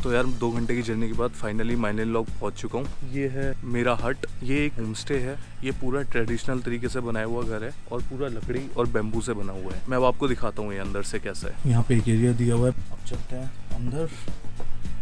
तो यार 2 घंटे की जर्नी के बाद फाइनली माइनन लॉक पहुंच चुका हूँ। ये है मेरा हट। ये एक होम स्टे है। ये पूरा ट्रेडिशनल तरीके से बनाया हुआ घर है और पूरा लकड़ी और बेम्बू से बना हुआ है। मैं अब आपको दिखाता हूँ ये अंदर से कैसा है। यहाँ पे एक एरिया दिया हुआ है, अब चलते हैं अंदर।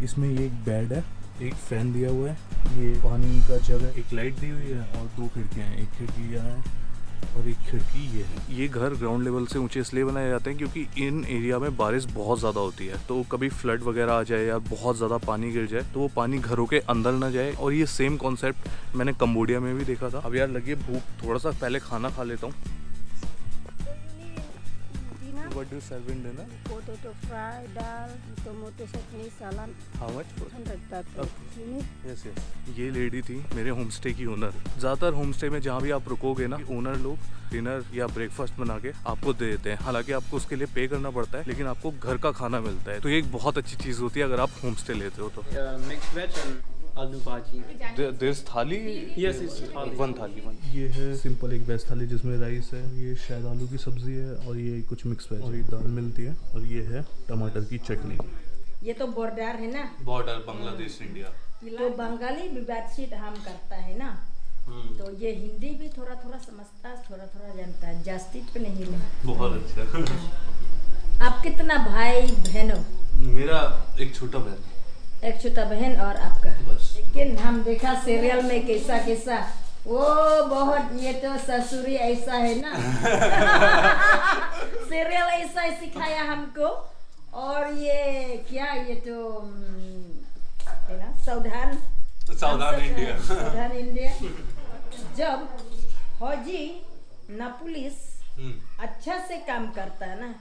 इसमें ये एक बेड है, एक फैन दिया हुआ है, ये पानी का जग है, एक लाइट दी हुई है और 2 खिड़कियाँ हैं। एक खिड़की यहाँ है और एक खिड़की ये है। ये घर ग्राउंड लेवल से ऊंचे इसलिए बनाए जाते हैं क्योंकि इन एरिया में बारिश बहुत ज़्यादा होती है, तो कभी फ्लड वगैरह आ जाए या बहुत ज़्यादा पानी गिर जाए तो वो पानी घरों के अंदर ना जाए। और ये सेम कॉन्सेप्ट मैंने कंबोडिया में भी देखा था। अब यार लगी भूख, थोड़ा सा पहले खाना खा लेता हूँ। What do you serve in dinner? Potato fry, dal, tomato chutney, salad. How much for? 130. You need? Yes, yes. ये लेडी थी मेरे होम स्टे की ओनर। ज़्यादातर होम स्टे में जहाँ भी आप रुकोगे ना, ओनर लोग डिनर या ब्रेकफास्ट बना के आपको दे देते हैं। हालांकि आपको उसके लिए पे करना पड़ता है, लेकिन आपको घर का खाना मिलता है। तो ये एक बहुत अच्छी चीज़ होती है अगर आप होम स्टे लेते हो तो। Mixed veg and aloo bhaji. There's थाली? Yes, it's thali. वन थाली। ये है सिंपल एक वेज थाली जिसमें राइस है, ये शायद आलू की सब्जी है और ये कुछ मिक्स वेज और ये दाल मिलती है और ये है टमाटर की चटनी। ये तो बॉर्डर है ना, बॉर्डर बांग्लादेश इंडिया। तो बंगाली भी बातचीत हम करता है ना, तो ये हिंदी भी थोड़ा थोड़ा समझता है, थोड़ा थोड़ा जानता है, जास्ती तो नहीं है। बहुत अच्छा। आप कितना भाई बहन हो? मेरा एक छोटा बहन, एक छोटा बहन और आपका। बस। लेकिन हम देखा सीरियल में कैसा कैसा वो बहुत, ये तो ससुरी ऐसा है ना। सीरियल ऐसा ही सिखाया हमको। और ये क्या, ये तो है ना सावधान इंडिया। सावधान इंडिया। जब फौजी ना पुलिस अच्छा से काम करता है ना,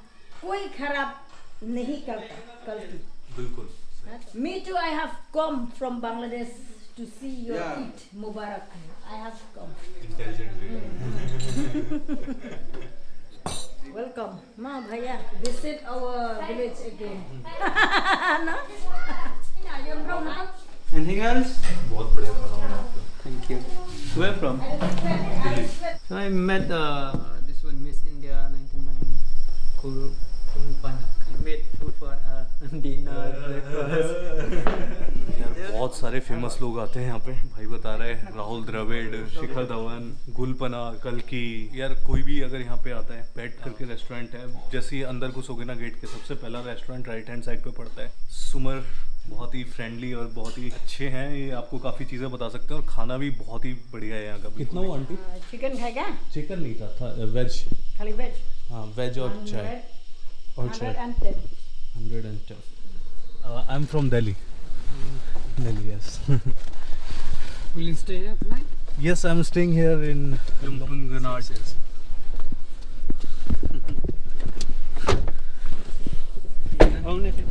कोई खराब नहीं करता। बिल्कुल। Me too, I have come from Bangladesh to see your Eid Mubarak. I have come. Welcome. Ma, bhaiya, visit our village again. No? Anything else? बहुत बढ़िया खाना बना आपका। Thank you. Where from? So I met this one, Miss India 99, Panak. I made food for her, dinner, breakfast. बहुत सारे famous लोग आते हैं यहाँ पे। भाई बता रहे हैं राहुल द्रविड़, शिखर धवन, गुलपना, कल्की। यार कोई भी अगर यहाँ पे आता है, बैठ करके रेस्टोरेंट है, जैसे ही अंदर घुसोगे ना गेट के सबसे पहला रेस्टोरेंट राइट हैंड साइड पे पड़ता है। सुमर बहुत ही फ्रेंडली और बहुत ही अच्छे हैं, ये आपको काफ़ी चीज़ें बता सकते हैं और खाना भी बहुत ही बढ़िया है यहाँ का। कितना वो आंटी? चिकन खाएगा? चिकन नहीं था वेज। खाली वेज? हाँ वेज और चाय और चाय। 110। I am from Delhi. Delhi, yes. Will you stay here tonight? Yes, I'm staying here in Lumbunganad.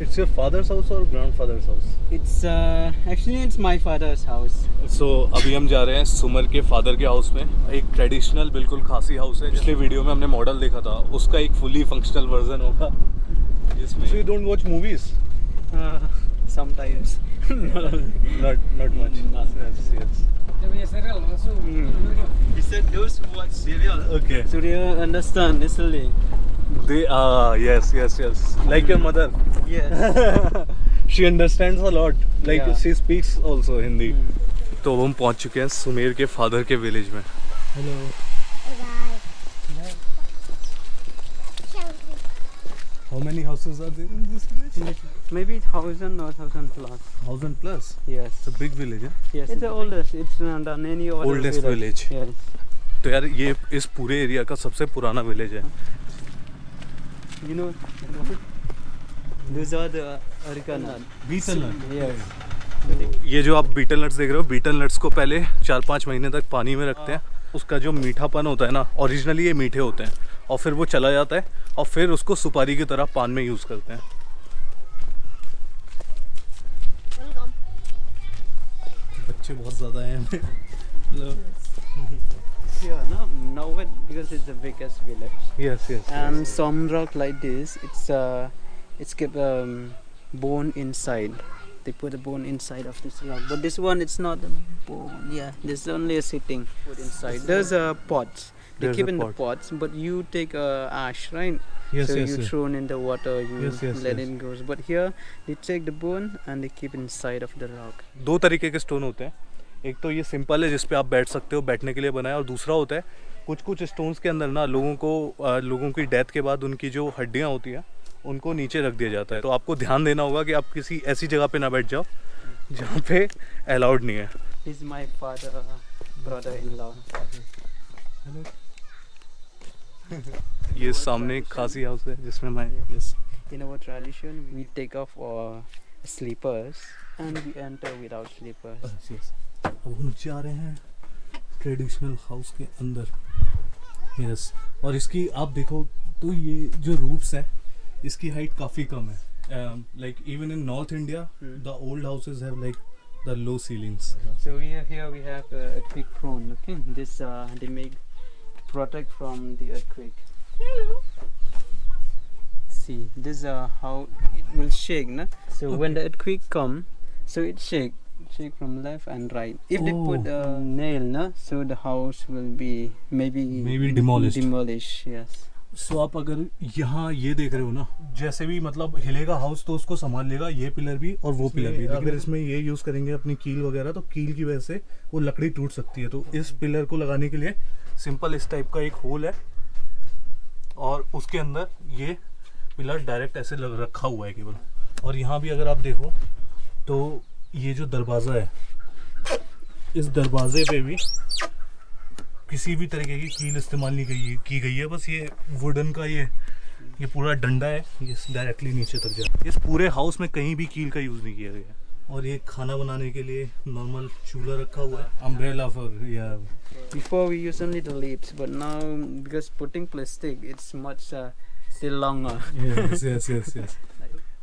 It's your father's house or grandfather's house? It's actually it's my father's house. So अभी हम जा रहे हैं सुमर के फादर के house में। एक ट्रेडिशनल बिल्कुल खासी हाउस है। पिछले वीडियो में हमने मॉडल देखा था, उसका एक फुली फंक्शनल वर्जन होगा जिसमें। So you don't watch movies? Sometimes. Not much. Yes. He said those who watch serial. Okay. So they understand easily. They yes. Like your mother. Yes. She understands a lot. Like Yeah. she speaks also Hindi. तो हम पहुंच चुके हैं सुमेर के father के village में। Hello. How many houses are there in this village? Maybe 1,000 or 1,000 plus. 1,000 plus. Yes. It's a big village, huh? Yes. It's the oldest. It's not than any other Oldest village. Yes. तो यार ये इस पूरे area का सबसे पुराना village है। You know, these are the Areca nut. Betel nut. Yes. ये जो आप बीटल नट्स देख रहे हो, बीटल नट्स को पहले 4-5 महीने तक पानी में रखते हैं। उसका जो मीठापन होता है ना, ओरिजिनली ये मीठे होते हैं और फिर वो चला जाता है और फिर उसको सुपारी की तरह पान में यूज़ करते हैं। बच्चे बहुत ज़्यादा हैं यहाँ पे। Yeah, no, nowhere because it's the biggest village. Yes. And some rock like this, it's kept bone inside. They put a bone inside of this rock, but this one it's not a bone. Yeah, there's only a sitting put inside. There's pots. They There's keep a in the pot. pots, but you take ash, right? Yes, So yes, you yes. throw in the water, you Yes, yes, let yes. it go. But here they take the bone and they keep inside of the rock. दो तरीके के stone होते हैं, एक तो ये simple है जिस पे आप बैठ सकते हो, बैठने के लिए बनाया, और दूसरा होता है कुछ कुछ स्टोन्स के अंदर ना लोगों की डेथ के बाद उनकी जो हड्डियाँ होती हैं उनको नीचे रख दिया जाता है। तो आपको ध्यान देना होगा कि आप किसी ऐसी जगह पे ना बैठ जाओ जहाँ पे अलाउड नहीं है। This is my father, brother-in-law. ये सामने एक खासी हाउस है जिसमें मैं yes In our tradition, we take off our slippers and we enter without slippers. अब हम जा रहे हैं ट्रेडिशनल हाउस के अंदर। यस, और इसकी आप देखो तो ये जो रूफ्स है इसकी हाइट काफ़ी कम है। Like even in north India the old houses have like the low ceilings. So we have earthquake prone. Okay, this they make protect from the earthquake. See, this how it will shake, na? So when the earthquake come, so it shake from left and right. If they put a nail, na, so the house will be maybe demolished. Demolished, yes. सो आप अगर यहाँ ये देख रहे हो ना, जैसे भी मतलब हिलेगा हाउस तो उसको संभाल लेगा, ये पिलर भी और वो पिलर भी। अगर इसमें ये यूज करेंगे अपनी कील वगैरह तो कील की वजह से वो लकड़ी टूट सकती है। तो इस पिलर को लगाने के लिए सिंपल इस टाइप का एक होल है और उसके अंदर ये पिलर डायरेक्ट ऐसे रखा हुआ है केवल। और यहाँ भी अगर आप देखो तो ये जो दरवाज़ा है, इस दरवाजे पे भी किसी भी तरीके की कील इस्तेमाल नहीं की गई है। बस ये वुडन का ये पूरा डंडा है, ये डायरेक्टली नीचे तक जाता है। इस पूरे हाउस में कहीं भी कील का यूज़ नहीं किया गया है। और ये खाना बनाने के लिए नॉर्मल चूल्हा रखा हुआ है, अम्ब्रेला फॉर या Before we use only the leaves, but now because putting plastic, it's much still longer. yes.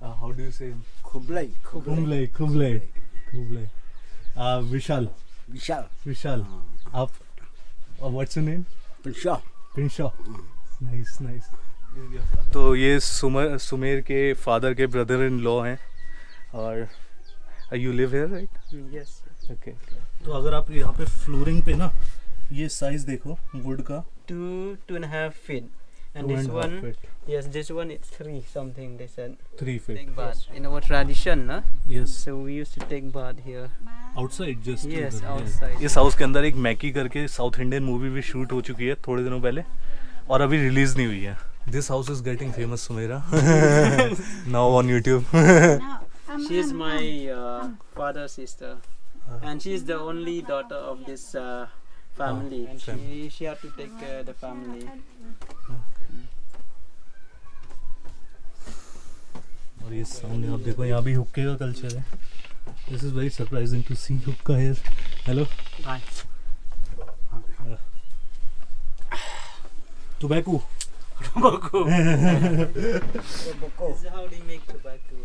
How do you say? Kublai. Kublai. Vishal. आप what's your name? Pinshaw. Nice. तो ये सुमेर के father के brother in law हैं और you live here, right? Yes. Okay. तो अगर आप यहाँ पे फ्लोरिंग पे ना ये साइज देखो वुड का 2.5 feet. And this 2.5 one, feet. yes, this one is 3 something. They said 3 feet. take bath in our tradition, na? Yes. So we used to take bath here. Outside just. Yes, उधर, outside. इस house के अंदर एक मैकी करके south Indian movie भी shoot हो चुकी है थोड़े दिनों पहले और अभी रिलीज नहीं हुई है। This house is getting famous Sumera now on YouTube. She is my father's sister, and she is the only daughter of this family. And she had to take care of the family. और ये सामने आप देखो यहाँ भी हुक्के का culture है। This is very surprising to see hookah here. Hello. Hi. Tobacco. This is how they make tobacco.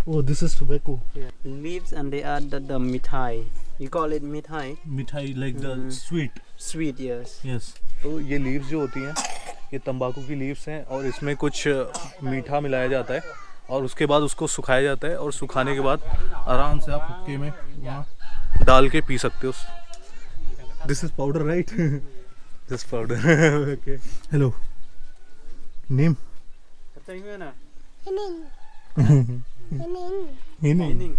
Oh, this is tobacco. Yeah. Leaves and they add the mithai. You call it mithai? मिठाई like the sweet. Sweet, yes. Yes. तो ये leaves जो होती हैं ये तंबाकू की leaves हैं और इसमें कुछ मीठा मिलाया जाता है और उसके बाद उसको सुखाया जाता है और सुखाने के बाद आराम से आप हुक्के में वहाँ डाल के पी सकते हो। This is powder right? This powder. Okay. Hello. Name? Meaning.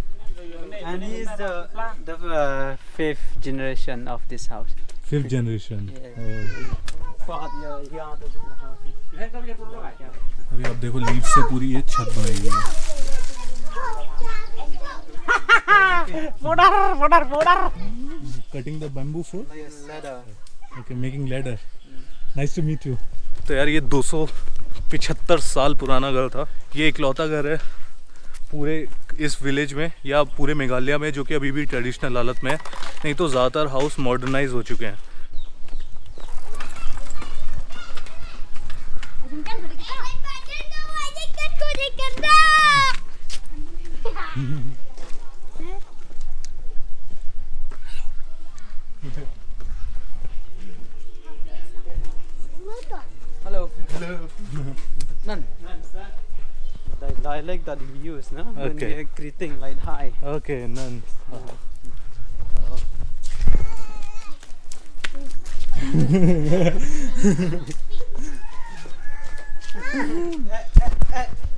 And he is the fifth generation of this house. Fifth generation. अरे आप देखो लीव से पूरी ये छत बनाई हुई है। Cutting the bamboo for? Leather. Okay, making ladder. Nice to meet you. तो यार ये 275 साल पुराना घर था। ये इकलौता घर है पूरे इस विलेज में या पूरे मेघालय में जो कि अभी भी ट्रेडिशनल हालत में है, नहीं तो ज़्यादातर हाउस मॉडर्नाइज हो चुके हैं। Hello. None. The dialect that we use, no? When Okay. we are greeting like hi. Okay, none.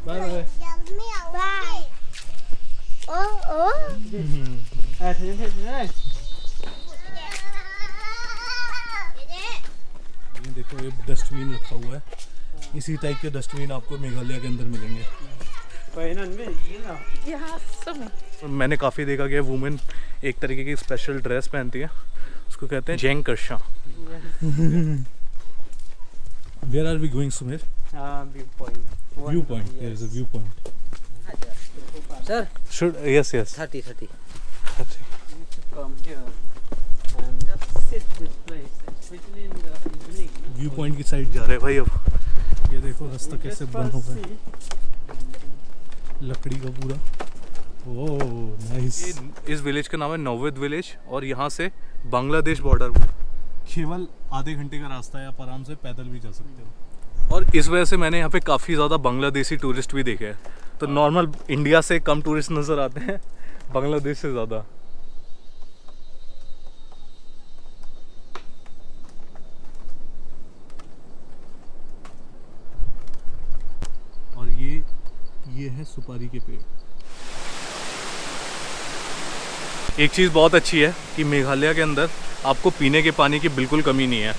Bye bye. ये देखो ये डस्टबिन रखा हुआ है, इसी टाइप के डस्टबिन आपको मेघालय के अंदर मिलेंगे। मैंने काफ़ी देखा कि वुमेन एक तरीके की स्पेशल ड्रेस पहनती है, उसको कहते हैं जेंग कर्शा। Where are we going, Sumir? Viewpoint. Viewpoint. There is a viewpoint. Sir, Should yes 30. Come here and just sit this place, especially in the evening. View point की साइड जा रहे हैं भाई। अब ये देखो रास्ता कैसे बंद हो गया लकड़ी का पूरा। Oh nice. इस विलेज का नाम है नौवेद विलेज और यहाँ से बांग्लादेश बॉर्डर केवल आधे घंटे का रास्ता है, आप आराम से पैदल भी जा सकते हो। और इस वजह से मैंने यहाँ पे काफ़ी ज़्यादा बांग्लादेशी टूरिस्ट भी देखे हैं। तो नॉर्मल इंडिया से कम टूरिस्ट नज़र आते हैं, बांग्लादेश से ज़्यादा। और ये है सुपारी के पेड़। एक चीज़ बहुत अच्छी है कि मेघालय के अंदर आपको पीने के पानी की बिल्कुल कमी नहीं है।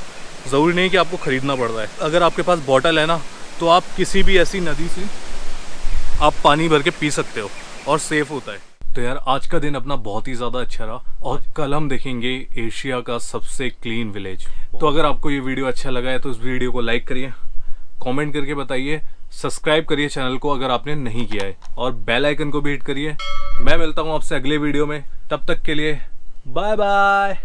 ज़रूरी नहीं कि आपको ख़रीदना पड़ रहा है, अगर आपके पास बॉटल है ना तो आप किसी भी ऐसी नदी से आप पानी भर के पी सकते हो और सेफ़ होता है। तो यार आज का दिन अपना बहुत ही ज़्यादा अच्छा रहा और कल हम देखेंगे एशिया का सबसे क्लीन विलेज। तो अगर आपको ये वीडियो अच्छा लगा है तो इस वीडियो को लाइक करिए, कमेंट करके बताइए, सब्सक्राइब करिए चैनल को अगर आपने नहीं किया है और बेल आइकन को भी हिट करिए। मैं मिलता हूँ आपसे अगले वीडियो में, तब तक के लिए बाय बाय।